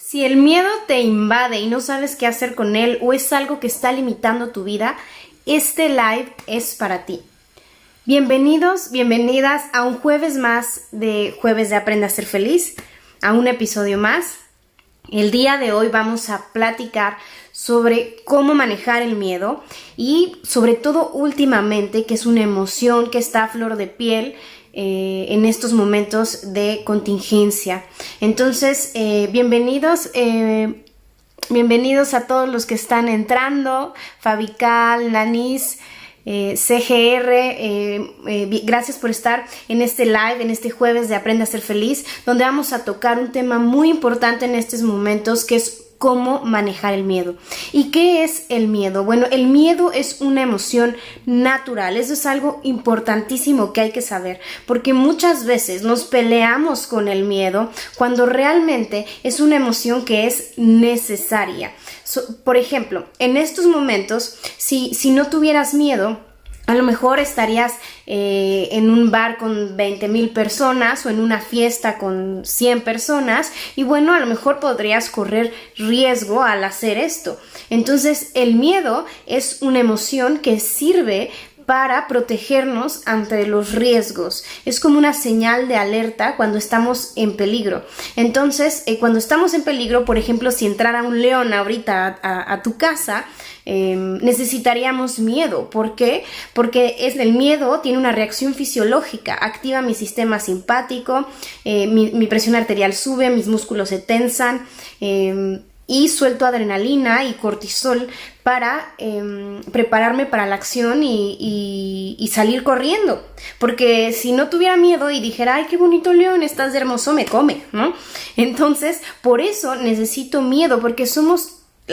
Si el miedo te invade y no sabes qué hacer con él o es algo que está limitando tu vida, este live es para ti. Bienvenidos, bienvenidas a un jueves más de Jueves de Aprende a Ser Feliz, a un episodio más. El día de hoy vamos a platicar sobre cómo manejar el miedo y sobre todo últimamente, que es una emoción que está a flor de piel en estos momentos de contingencia. Entonces, bienvenidos a todos los que están entrando, Fabical, Nanis, CGR, gracias por estar en este live, en este jueves de Aprende a Ser Feliz, donde vamos a tocar un tema muy importante en estos momentos, que es cómo manejar el miedo. ¿Y qué es el miedo? Bueno, el miedo es una emoción natural. Eso es algo importantísimo que hay que saber, porque muchas veces nos peleamos con el miedo cuando realmente es una emoción que es necesaria. Por ejemplo, en estos momentos, si no tuvieras miedo, a lo mejor estarías en un bar con 20,000 personas o en una fiesta con 100 personas y bueno, a lo mejor podrías correr riesgo al hacer esto. Entonces, el miedo es una emoción que sirve para protegernos ante los riesgos. Es como una señal de alerta cuando estamos en peligro. Entonces, cuando estamos en peligro, por ejemplo, si entrara un león ahorita a tu casa, necesitaríamos miedo. ¿Por qué? Porque el miedo tiene una reacción fisiológica, activa mi sistema simpático, mi presión arterial sube, mis músculos se tensan, y suelto adrenalina y cortisol para prepararme para la acción y salir corriendo. Porque si no tuviera miedo y dijera, ay, qué bonito león, estás de hermoso, me come, ¿no? Entonces, por eso necesito miedo, porque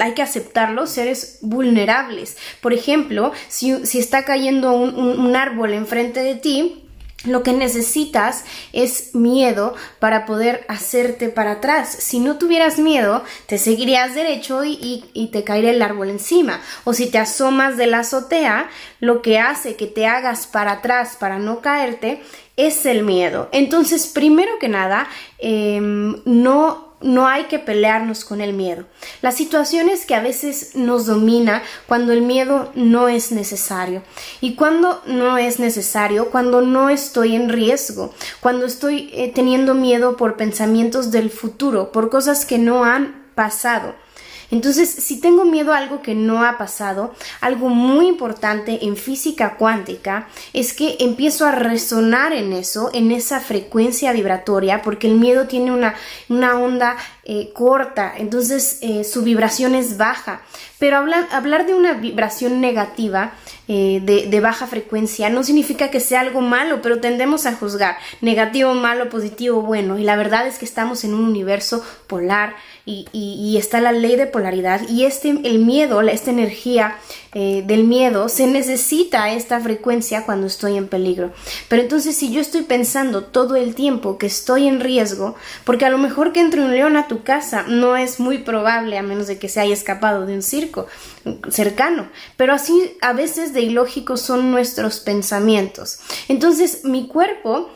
hay que aceptarlo, seres vulnerables. Por ejemplo, si está cayendo un árbol enfrente de ti, lo que necesitas es miedo para poder hacerte para atrás. Si no tuvieras miedo, te seguirías derecho y te caería el árbol encima. O si te asomas de la azotea, lo que hace que te hagas para atrás para no caerte es el miedo. Entonces, primero que nada, no hay que pelearnos con el miedo. La situación es que a veces nos domina cuando el miedo no es necesario. ¿Y cuando no es necesario? Cuando no estoy en riesgo, cuando estoy teniendo miedo por pensamientos del futuro, por cosas que no han pasado. Entonces, si tengo miedo a algo que no ha pasado, algo muy importante en física cuántica es que empiezo a resonar en eso, en esa frecuencia vibratoria, porque el miedo tiene una onda corta, entonces su vibración es baja. Pero hablar de una vibración negativa, de baja frecuencia, no significa que sea algo malo, pero tendemos a juzgar negativo, malo, positivo, bueno. Y la verdad es que estamos en un universo polar y está la ley de polaridad. Y el miedo, esta energía del miedo, se necesita esta frecuencia cuando estoy en peligro. Pero entonces, si yo estoy pensando todo el tiempo que estoy en riesgo, porque a lo mejor que entre un león a tu casa no es muy probable, a menos de que se haya escapado de un circo cercano, pero así a veces de ilógicos son nuestros pensamientos. Entonces mi cuerpo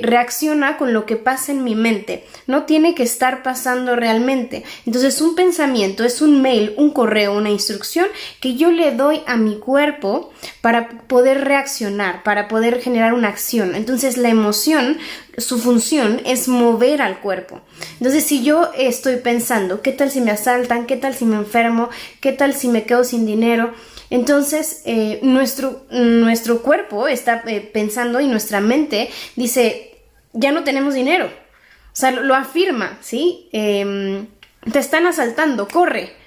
reacciona con lo que pasa en mi mente, no tiene que estar pasando realmente. Entonces un pensamiento es un mail, un correo, una instrucción que yo le doy a mi cuerpo para poder reaccionar, para poder generar una acción. Entonces la emoción, su función es mover al cuerpo. Entonces, si yo estoy pensando, ¿qué tal si me asaltan? ¿Qué tal si me enfermo? ¿Qué tal si me quedo sin dinero? Entonces, nuestro cuerpo está pensando y nuestra mente dice, ya no tenemos dinero. O sea, lo afirma, ¿sí? Te están asaltando, corre.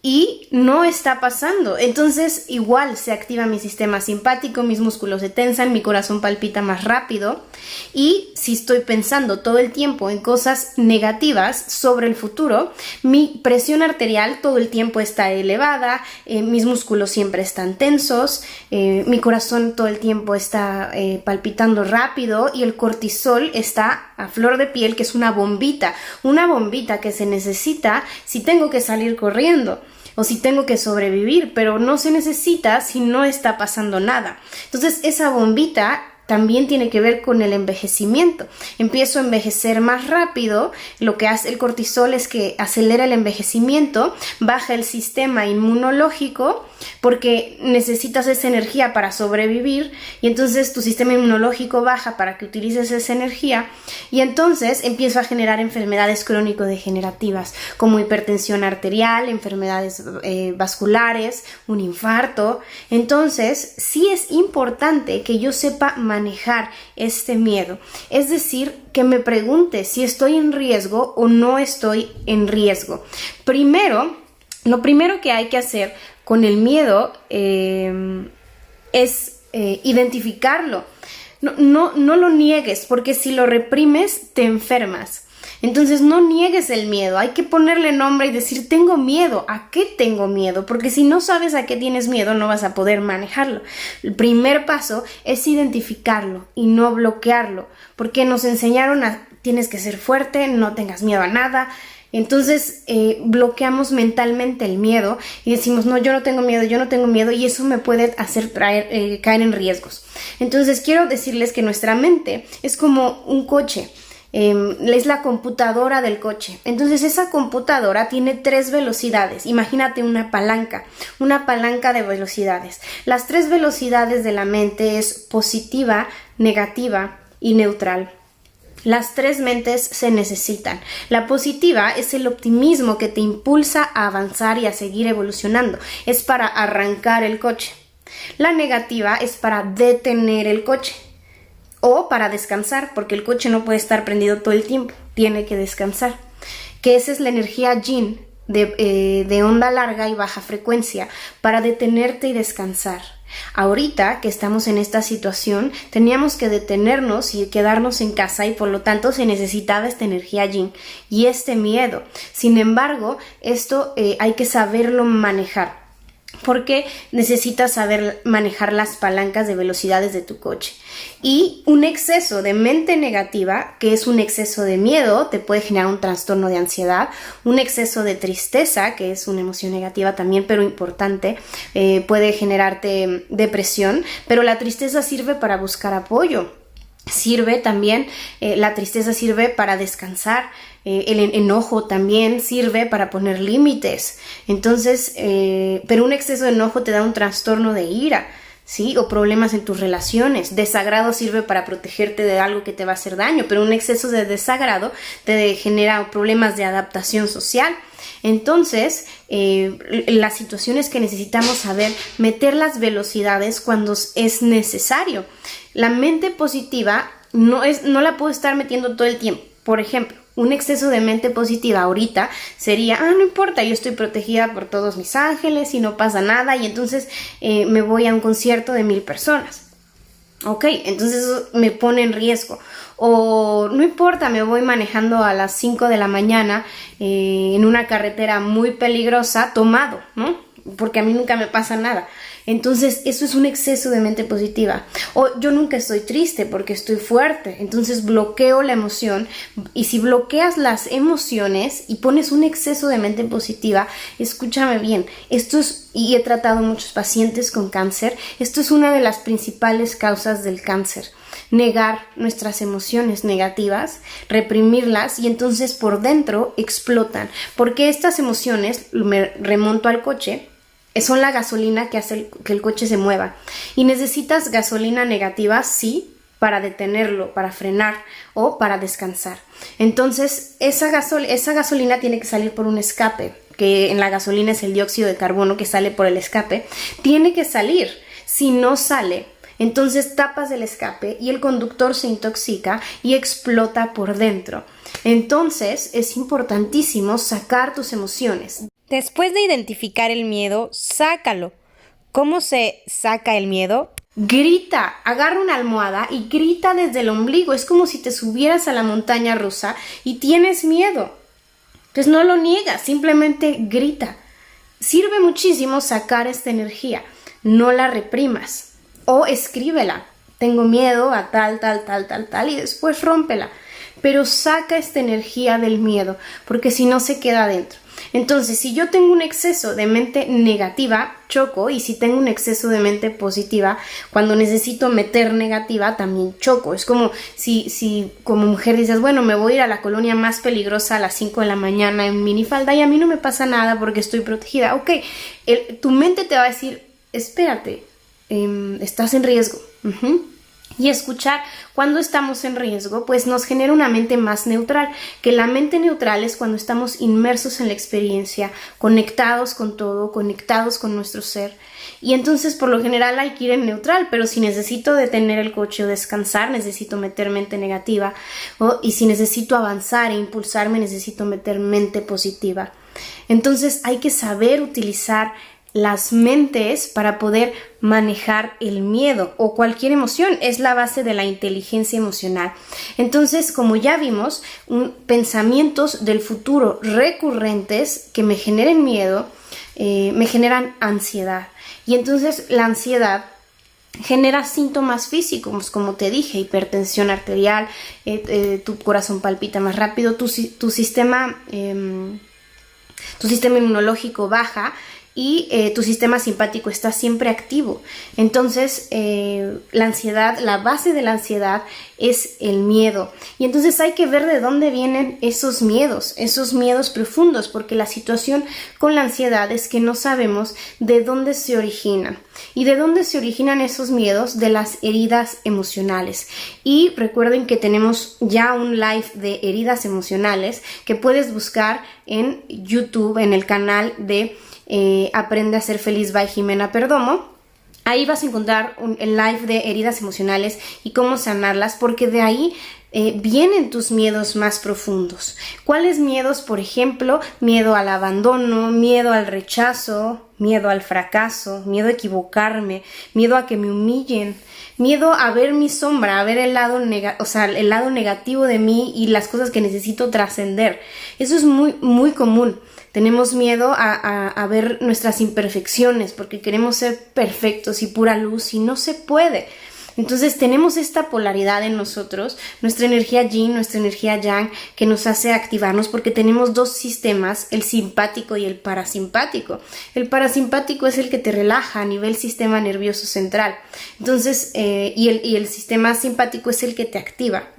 Y no está pasando. Entonces igual se activa mi sistema simpático, mis músculos se tensan, mi corazón palpita más rápido. Y si estoy pensando todo el tiempo en cosas negativas sobre el futuro, mi presión arterial todo el tiempo está elevada, mis músculos siempre están tensos, mi corazón todo el tiempo está palpitando rápido y el cortisol está a flor de piel, que es una bombita que se necesita si tengo que salir corriendo o si tengo que sobrevivir, pero no se necesita si no está pasando nada. Entonces esa bombita también tiene que ver con el envejecimiento. Empiezo a envejecer más rápido, lo que hace el cortisol es que acelera el envejecimiento, baja el sistema inmunológico porque necesitas esa energía para sobrevivir y entonces tu sistema inmunológico baja para que utilices esa energía y entonces empiezo a generar enfermedades crónico-degenerativas como hipertensión arterial, enfermedades vasculares, un infarto. Entonces sí es importante que yo sepa manejar este miedo, es decir, que me pregunte si estoy en riesgo o no estoy en riesgo. Lo primero que hay que hacer con el miedo es identificarlo. No lo niegues, porque si lo reprimes te enfermas. Entonces no niegues el miedo, hay que ponerle nombre y decir tengo miedo. ¿A qué tengo miedo? Porque si no sabes a qué tienes miedo no vas a poder manejarlo. El primer paso es identificarlo y no bloquearlo, porque nos enseñaron a tienes que ser fuerte, no tengas miedo a nada. Entonces bloqueamos mentalmente el miedo y decimos no, yo no tengo miedo y eso me puede hacer caer en riesgos. Entonces quiero decirles que nuestra mente es como un coche. Es la computadora del coche. Entonces esa computadora tiene 3 velocidades. Imagínate una palanca de velocidades. Las 3 velocidades de la mente es positiva, negativa y neutral. Las 3 mentes se necesitan. La positiva es el optimismo que te impulsa a avanzar y a seguir evolucionando. Es para arrancar el coche. La negativa es para detener el coche. O para descansar, porque el coche no puede estar prendido todo el tiempo, tiene que descansar. Que esa es la energía yin de onda larga y baja frecuencia, para detenerte y descansar. Ahorita que estamos en esta situación, teníamos que detenernos y quedarnos en casa y por lo tanto se necesitaba esta energía yin y este miedo. Sin embargo, esto hay que saberlo manejar. Porque necesitas saber manejar las palancas de velocidades de tu coche. Y un exceso de mente negativa, que es un exceso de miedo, te puede generar un trastorno de ansiedad. Un exceso de tristeza, que es una emoción negativa también, pero importante, puede generarte depresión. Pero la tristeza sirve para buscar apoyo. Sirve también, la tristeza sirve para descansar, el enojo también sirve para poner límites. Entonces, pero un exceso de enojo te da un trastorno de ira, ¿sí? O problemas en tus relaciones. Desagrado sirve para protegerte de algo que te va a hacer daño, pero un exceso de desagrado te genera problemas de adaptación social. Entonces, la situación es que necesitamos saber meter las velocidades cuando es necesario. La mente positiva no la puedo estar metiendo todo el tiempo. Por ejemplo, un exceso de mente positiva ahorita sería, no importa, yo estoy protegida por todos mis ángeles y no pasa nada y entonces me voy a un concierto de 1000 personas. Ok, entonces eso me pone en riesgo. O no importa, me voy manejando a las 5 de la mañana en una carretera muy peligrosa, tomado, ¿no? Porque a mí nunca me pasa nada. Entonces eso es un exceso de mente positiva. O yo nunca estoy triste porque estoy fuerte. Entonces bloqueo la emoción. Y si bloqueas las emociones y pones un exceso de mente positiva, escúchame bien, y he tratado muchos pacientes con cáncer, esto es una de las principales causas del cáncer. Negar nuestras emociones negativas, reprimirlas y entonces por dentro explotan. Porque estas emociones, me remonto al coche, son la gasolina que hace que el coche se mueva. Y necesitas gasolina negativa, sí, para detenerlo, para frenar o para descansar. Entonces, esa gasolina tiene que salir por un escape, que en la gasolina es el dióxido de carbono que sale por el escape. Tiene que salir. Si no sale, entonces tapas el escape y el conductor se intoxica y explota por dentro. Entonces, es importantísimo sacar tus emociones. Después de identificar el miedo, sácalo. ¿Cómo se saca el miedo? Grita, agarra una almohada y grita desde el ombligo. Es como si te subieras a la montaña rusa y tienes miedo. Entonces no lo niegas, simplemente grita. Sirve muchísimo sacar esta energía. No la reprimas. O escríbela. Tengo miedo a tal, y después rómpela. pero saca esta energía del miedo, porque si no se queda adentro. Entonces, si yo tengo un exceso de mente negativa, choco, y si tengo un exceso de mente positiva, cuando necesito meter negativa, también choco. Es como si como mujer dices, bueno, me voy a ir a la colonia más peligrosa a las 5 de la mañana en minifalda y a mí no me pasa nada porque estoy protegida. Ok, tu mente te va a decir, espérate, estás en riesgo. Y escuchar cuando estamos en riesgo, pues nos genera una mente más neutral, que la mente neutral es cuando estamos inmersos en la experiencia, conectados con todo, conectados con nuestro ser. Y entonces por lo general hay que ir en neutral, pero si necesito detener el coche o descansar, necesito meter mente negativa, y si necesito avanzar e impulsarme, necesito meter mente positiva. Entonces hay que saber utilizar las mentes para poder manejar el miedo o cualquier emoción. Es la base de la inteligencia emocional. Entonces, como ya vimos, pensamientos del futuro recurrentes que me generen miedo, me generan ansiedad. Y entonces la ansiedad genera síntomas físicos, como te dije, hipertensión arterial, tu corazón palpita más rápido, tu sistema inmunológico baja, y tu sistema simpático está siempre activo. Entonces, la ansiedad, la base de la ansiedad es el miedo. Y entonces hay que ver de dónde vienen esos miedos profundos, porque la situación con la ansiedad es que no sabemos de dónde se originan. ¿Y de dónde se originan esos miedos? De las heridas emocionales. Y recuerden que tenemos ya un live de heridas emocionales que puedes buscar en YouTube, en el canal de Aprende a ser feliz by Jimena Perdomo. Ahí vas a encontrar el live de heridas emocionales y cómo sanarlas, porque de ahí vienen tus miedos más profundos. ¿Cuáles miedos? Por ejemplo, miedo al abandono, miedo al rechazo, miedo al fracaso, miedo a equivocarme, miedo a que me humillen, miedo a ver mi sombra, a ver el lado negativo de mí y las cosas que necesito trascender. Eso es muy, muy común. Tenemos miedo a ver nuestras imperfecciones porque queremos ser perfectos y pura luz y no se puede. Entonces tenemos esta polaridad en nosotros, nuestra energía yin, nuestra energía yang, que nos hace activarnos porque tenemos dos sistemas, el simpático y el parasimpático. El parasimpático es el que te relaja a nivel sistema nervioso central. Entonces, y el sistema simpático es el que te activa.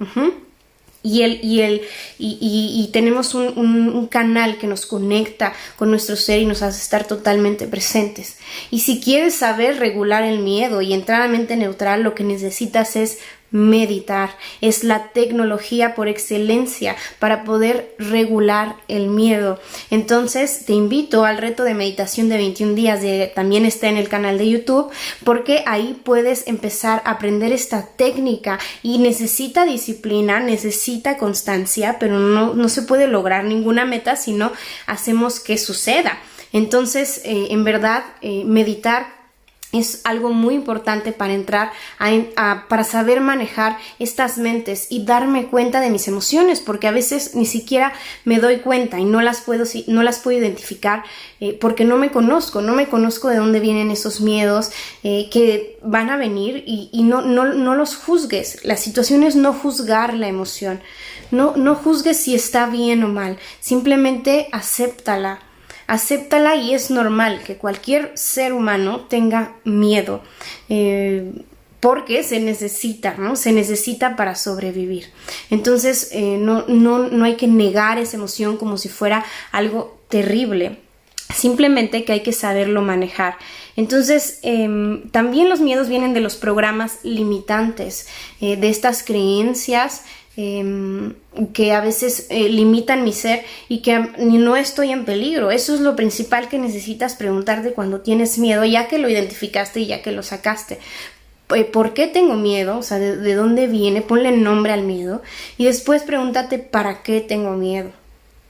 Y tenemos un canal que nos conecta con nuestro ser y nos hace estar totalmente presentes. Y si quieres saber regular el miedo y entrar a mente neutral, lo que necesitas es meditar. Es la tecnología por excelencia para poder regular el miedo. Entonces te invito al reto de meditación de 21 días, también está en el canal de YouTube, porque ahí puedes empezar a aprender esta técnica y necesita disciplina, necesita constancia, pero no se puede lograr ninguna meta si no hacemos que suceda. Entonces, en verdad, meditar es algo muy importante para entrar para saber manejar estas mentes y darme cuenta de mis emociones, porque a veces ni siquiera me doy cuenta y no las puedo identificar porque no me conozco de dónde vienen esos miedos que van a venir y no los juzgues. La situación es no juzgar la emoción, no juzgues si está bien o mal, simplemente acéptala y es normal que cualquier ser humano tenga miedo porque se necesita, ¿no? Se necesita para sobrevivir. Entonces no hay que negar esa emoción como si fuera algo terrible, simplemente que hay que saberlo manejar. Entonces también los miedos vienen de los programas limitantes, de estas creencias que a veces limitan mi ser y que no estoy en peligro. Eso es lo principal que necesitas preguntarte cuando tienes miedo, ya que lo identificaste y ya que lo sacaste. ¿Por qué tengo miedo? O sea, ¿de dónde viene? Ponle nombre al miedo y después pregúntate ¿para qué tengo miedo?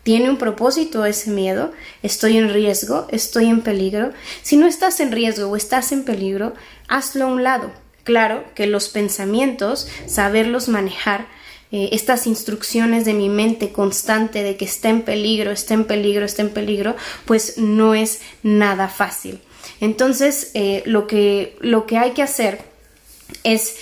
¿Tiene un propósito ese miedo? ¿Estoy en riesgo? ¿Estoy en peligro? Si no estás en riesgo o estás en peligro, hazlo a un lado. Claro que los pensamientos, saberlos manejar, estas instrucciones de mi mente constante de que está en peligro, pues no es nada fácil. Entonces, lo que hay que hacer es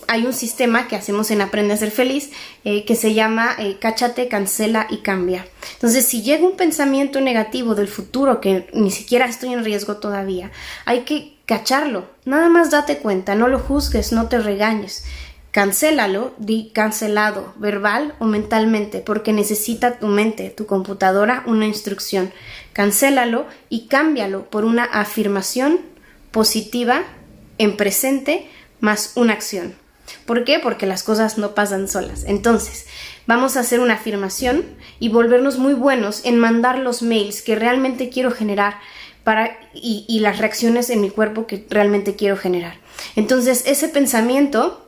hay un sistema que hacemos en Aprende a Ser Feliz que se llama cáchate, cancela y cambia. Entonces, si llega un pensamiento negativo del futuro que ni siquiera estoy en riesgo todavía, hay que cacharlo. Nada más date cuenta, no lo juzgues, no te regañes. Cancélalo, di cancelado, verbal o mentalmente, porque necesita tu mente, tu computadora, una instrucción. Cancélalo y cámbialo por una afirmación positiva en presente más una acción. ¿Por qué? Porque las cosas no pasan solas. Entonces, vamos a hacer una afirmación y volvernos muy buenos en mandar los mails que realmente quiero generar y las reacciones en mi cuerpo que realmente quiero generar. Entonces, ese pensamiento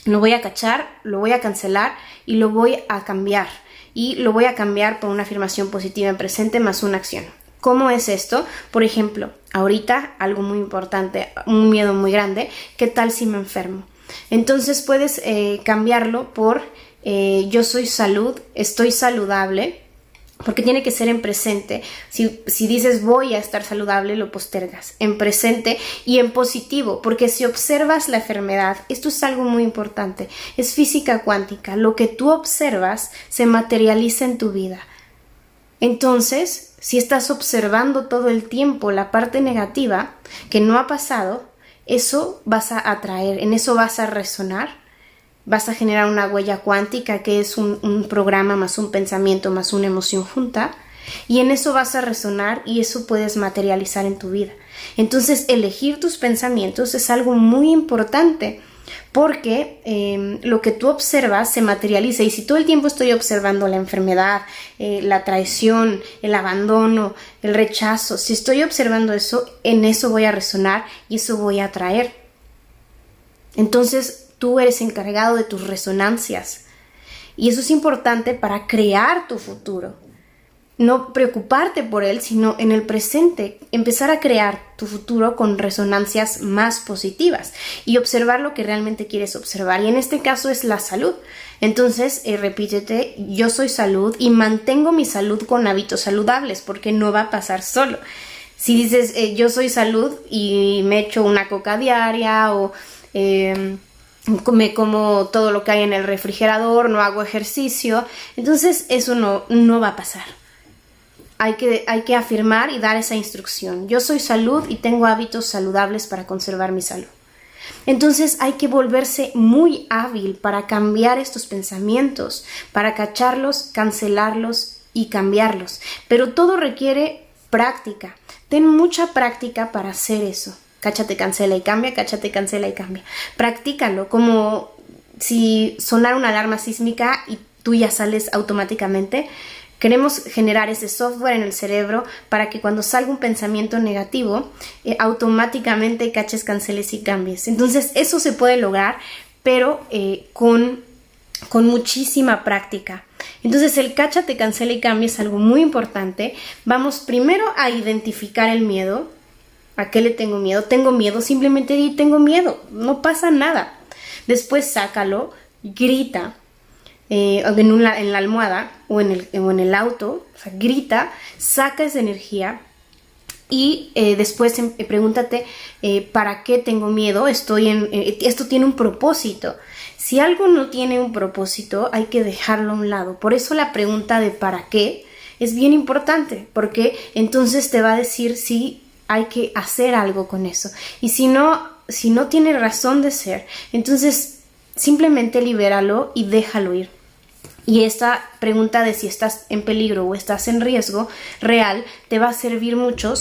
lo voy a cachar, lo voy a cancelar y lo voy a cambiar. Y lo voy a cambiar por una afirmación positiva en presente más una acción. ¿Cómo es esto? Por ejemplo, ahorita algo muy importante, un miedo muy grande, ¿qué tal si me enfermo? Entonces puedes cambiarlo por yo soy salud, estoy saludable, porque tiene que ser en presente. Si dices voy a estar saludable, lo postergas. En presente y en positivo, porque si observas la enfermedad, esto es algo muy importante, es física cuántica, lo que tú observas se materializa en tu vida. Entonces, si estás observando todo el tiempo la parte negativa que no ha pasado, eso vas a atraer, en eso vas a resonar. Vas a generar una huella cuántica que es un programa más un pensamiento más una emoción junta y en eso vas a resonar y eso puedes materializar en tu vida. Entonces elegir tus pensamientos es algo muy importante porque lo que tú observas se materializa y si todo el tiempo estoy observando la enfermedad, la traición, el abandono, el rechazo, si estoy observando eso, en eso voy a resonar y eso voy a atraer. Entonces tú eres encargado de tus resonancias y eso es importante para crear tu futuro. No preocuparte por él, sino en el presente empezar a crear tu futuro con resonancias más positivas y observar lo que realmente quieres observar. Y en este caso es la salud. Entonces, repítete, yo soy salud y mantengo mi salud con hábitos saludables porque no va a pasar solo. Si dices, yo soy salud y me echo una coca diaria o me como todo lo que hay en el refrigerador, no hago ejercicio, entonces eso no va a pasar. Hay que afirmar y dar esa instrucción. Yo soy salud y tengo hábitos saludables para conservar mi salud. Entonces hay que volverse muy hábil para cambiar estos pensamientos, para cacharlos, cancelarlos y cambiarlos. Pero todo requiere práctica. Ten mucha práctica para hacer eso. Cáchate, cancela y cambia, cáchate, cancela y cambia. Practícalo como si sonara una alarma sísmica y tú ya sales automáticamente. Queremos generar ese software en el cerebro para que cuando salga un pensamiento negativo, automáticamente caches, canceles y cambies. Entonces eso se puede lograr, pero con muchísima práctica. Entonces el cáchate, cancela y cambia es algo muy importante. Vamos primero a identificar el miedo. ¿A qué le tengo miedo? Tengo miedo, simplemente di tengo miedo, no pasa nada. Después sácalo, grita en la almohada o en el auto, o sea, grita, saca esa energía y después pregúntate ¿para qué tengo miedo? Esto tiene un propósito. Si algo no tiene un propósito, hay que dejarlo a un lado. Por eso la pregunta de ¿para qué? Es bien importante, porque entonces te va a decir si hay que hacer algo con eso. Y si no tiene razón de ser, entonces simplemente libéralo y déjalo ir. Y esta pregunta de si estás en peligro o estás en riesgo real te va a servir mucho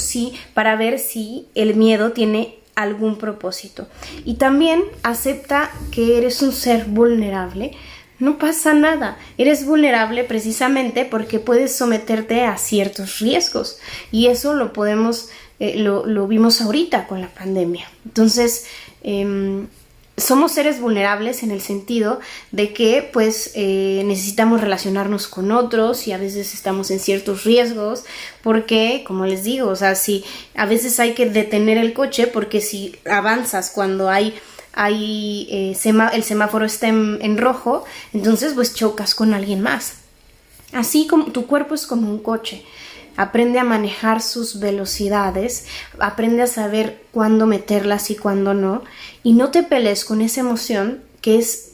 para ver si el miedo tiene algún propósito. Y también acepta que eres un ser vulnerable. No pasa nada, eres vulnerable precisamente porque puedes someterte a ciertos riesgos y eso lo podemos lo vimos ahorita con la pandemia. Entonces somos seres vulnerables en el sentido de que pues necesitamos relacionarnos con otros y a veces estamos en ciertos riesgos porque, como les digo, o sea, si a veces hay que detener el coche porque si avanzas cuando el semáforo está en rojo, entonces pues chocas con alguien más. Así como tu cuerpo es como un coche. aprende a manejar sus velocidades, aprende a saber cuándo meterlas y cuándo no, y no te pelees con esa emoción que es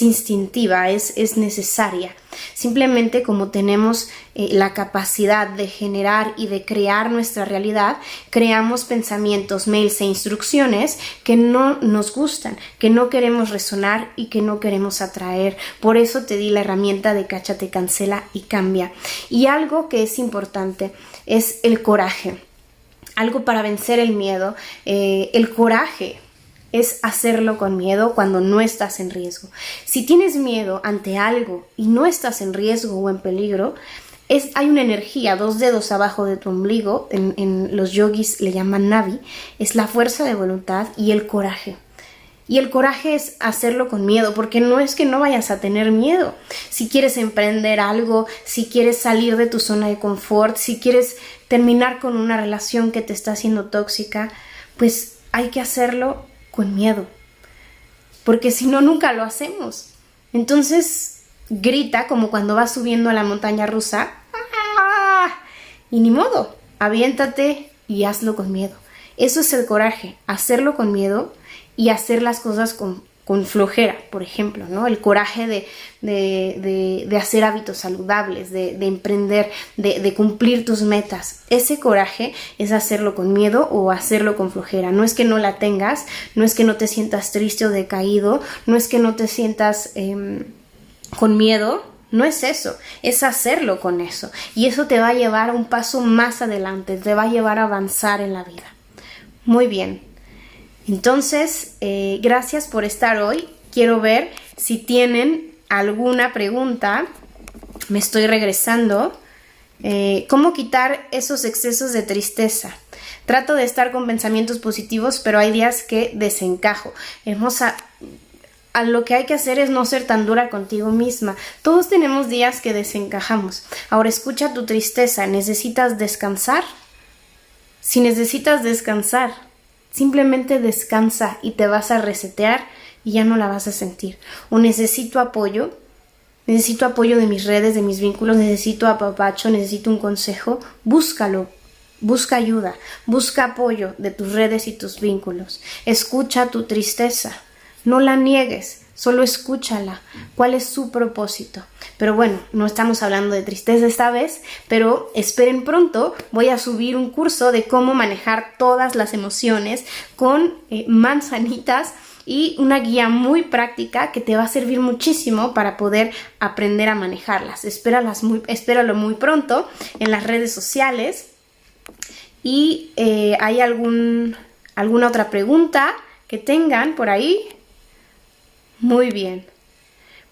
instintiva, es necesaria. Simplemente como tenemos la capacidad de generar y de crear nuestra realidad, creamos pensamientos, mails e instrucciones que no nos gustan, que no queremos resonar y que no queremos atraer. Por eso te di la herramienta de cáchate, cancela y cambia. Y algo que es importante es el coraje. Algo para vencer el miedo. El coraje es hacerlo con miedo cuando no estás en riesgo. Si tienes miedo ante algo y no estás en riesgo o en peligro, hay una energía, 2 dedos abajo de tu ombligo, en los yogis le llaman Navi, es la fuerza de voluntad y el coraje. Y el coraje es hacerlo con miedo, porque no es que no vayas a tener miedo. Si quieres emprender algo, si quieres salir de tu zona de confort, si quieres terminar con una relación que te está haciendo tóxica, pues hay que hacerlo con miedo, porque si no, nunca lo hacemos. Entonces grita como cuando vas subiendo a la montaña rusa, ¡ah! Y ni modo, aviéntate y hazlo con miedo. Eso es el coraje, hacerlo con miedo y hacer las cosas con flojera, por ejemplo, ¿no? El coraje de hacer hábitos saludables, de emprender, de cumplir tus metas. Ese coraje es hacerlo con miedo o hacerlo con flojera. No es que no la tengas, no es que no te sientas triste o decaído, no es que no te sientas con miedo. No es eso, es hacerlo con eso. Y eso te va a llevar a un paso más adelante, te va a llevar a avanzar en la vida. Muy bien. Entonces, gracias por estar hoy. Quiero ver si tienen alguna pregunta. Me estoy regresando. ¿Cómo quitar esos excesos de tristeza? Trato de estar con pensamientos positivos, pero hay días que desencajo. Hermosa, a lo que hay que hacer es no ser tan dura contigo misma. Todos tenemos días que desencajamos. Ahora escucha tu tristeza. ¿Necesitas descansar? Si necesitas descansar, simplemente descansa y te vas a resetear y ya no la vas a sentir. O necesito apoyo de mis redes, de mis vínculos, necesito apapacho, necesito un consejo. Búscalo, busca ayuda, busca apoyo de tus redes y tus vínculos. Escucha tu tristeza, no la niegues. Solo escúchala. ¿Cuál es su propósito? Pero bueno, no estamos hablando de tristeza esta vez, pero esperen pronto. Voy a subir un curso de cómo manejar todas las emociones con manzanitas y una guía muy práctica que te va a servir muchísimo para poder aprender a manejarlas. Espéralo muy pronto en las redes sociales. Y ¿hay alguna otra pregunta que tengan por ahí? Muy bien.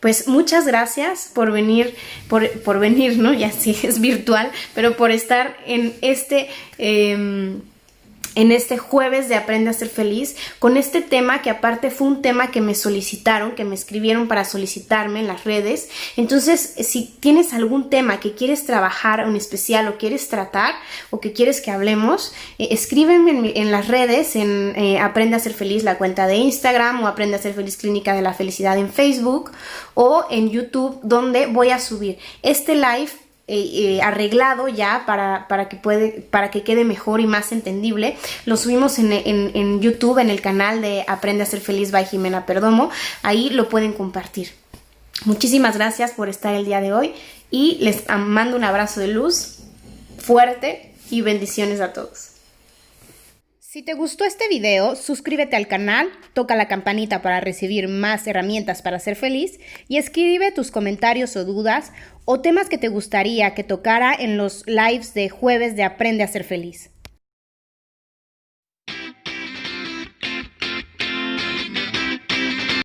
Pues muchas gracias por venir, por venir, ¿no? Ya sí es virtual, pero por estar en este jueves de Aprende a Ser Feliz, con este tema que aparte fue un tema que me solicitaron, que me escribieron para solicitarme en las redes. Entonces, si tienes algún tema que quieres trabajar en especial o quieres tratar o que quieres que hablemos, escríbeme en las redes, en Aprende a Ser Feliz, la cuenta de Instagram, o Aprende a Ser Feliz Clínica de la Felicidad en Facebook, o en YouTube, donde voy a subir este live arreglado ya para que quede mejor y más entendible. Lo subimos en YouTube, en el canal de Aprende a Ser Feliz by Jimena Perdomo. Ahí lo pueden compartir. Muchísimas gracias por estar el día de hoy y les mando un abrazo de luz fuerte y bendiciones a todos. Si te gustó este video, suscríbete al canal, toca la campanita para recibir más herramientas para ser feliz y escribe tus comentarios o dudas o temas que te gustaría que tocara en los lives de jueves de Aprende a Ser Feliz.